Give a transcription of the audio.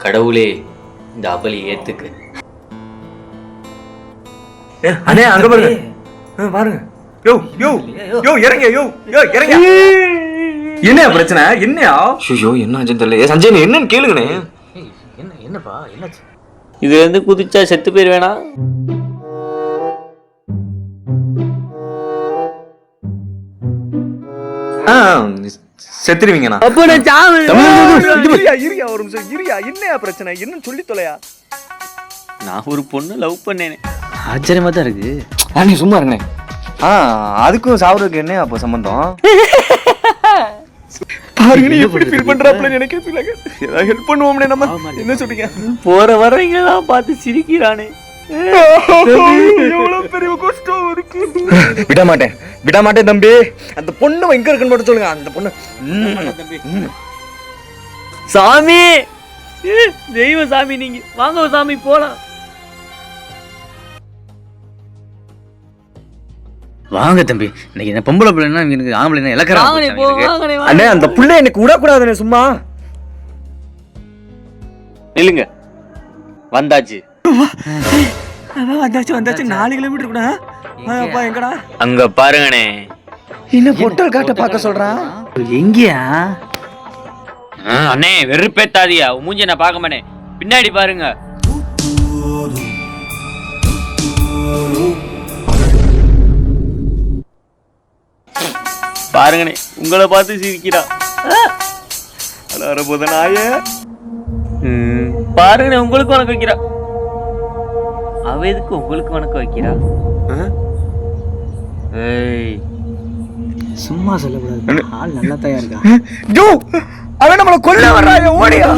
கடவுளே இந்த அபலி ஏத்துக்கு. அண்ணே அங்க பாருங்க பாருங்க. யோ யோ யோ இறங்க யோ யோ இறங்க. என்ன பிரச்சனை? என்னயா? ஐயோ என்ன ஆச்சுன்னு தெரியல. சஞ்சய் என்னன்னு கேளுங்கண்ணே. என்னப்பா என்னாச்சு? இதுல இருந்து குதிச்சா செத்து போயிரு வேணா. செத்துருவீங்கண்ணா. என்னையா பிரச்சனை? என்னன்னு சொல்லி தொலையா. நான் ஒரு பொண்ணு லவ் பண்ணேனே. ஆச்சரியமா தான் இருக்கு. நீ சும்மா இருங்கண்ணே. அதுக்கும் சாவறதுக்கு என்ன அப்போ சம்பந்தம்? பாருங்க நீ எப்படி ஃபீல் பண்றாப்ல எனக்கு ஃபீல் ஆகுது. ஏதாவது ஹெல்ப் பண்ணுவோம்னே நம்ம. என்ன சொல்றீங்க? போற வரவங்க எல்லாம் பார்த்து சிரிக்கிறானே. எவ்வளவு பெரிய கஷ்டம் இருக்கு. விட மாட்டேன் தம்பி. அந்த பொண்ணு எங்க இருக்குன்னு மட்டும் சொல்லுங்க. அந்த பொண்ணு சாமி, தெய்வ சாமி நீங்க வாங்க சாமி போலாம். வாங்க தம்பி. இன்னைக்கு என்ன பொம்பளை பிள்ளைன்னா எனக்கு ஆம்பளை இலக்கறாங்க. அண்ணே அந்த புள்ள எனக்கு விடக்கூடாதுண்ணே சும்மா. நில்லுங்க. வந்தாச்சு. வந்தாச்சு 4 கிலோமீட்டர் கூட. எங்கடா? அங்க பாருங்கண்ணே. என்ன பொட்டல் காட்ட பார்க்க சொல்றான்? எங்கயா? அண்ணே வெறுப்பேத்தாதியா. மூஞ்சி நான் பார்க்க மாட்டேன். பின்னாடி பாருங்க. பாருங்கண்ணே உங்களை பார்த்து சிரிக்கிறா. போத நாய பாருங்கண்ணே உங்களுக்கு வணக்கம் வைக்கிறா. அவ எதுக்கு உங்களுக்கு வணக்கம் வைக்கிறா? சும்மா சொல்லக்கூடாது. ஆள் நல்லா தயார் இருக்கா. அவன் நம்மளை கொல்ல வர்றாங்க. ஓடியா.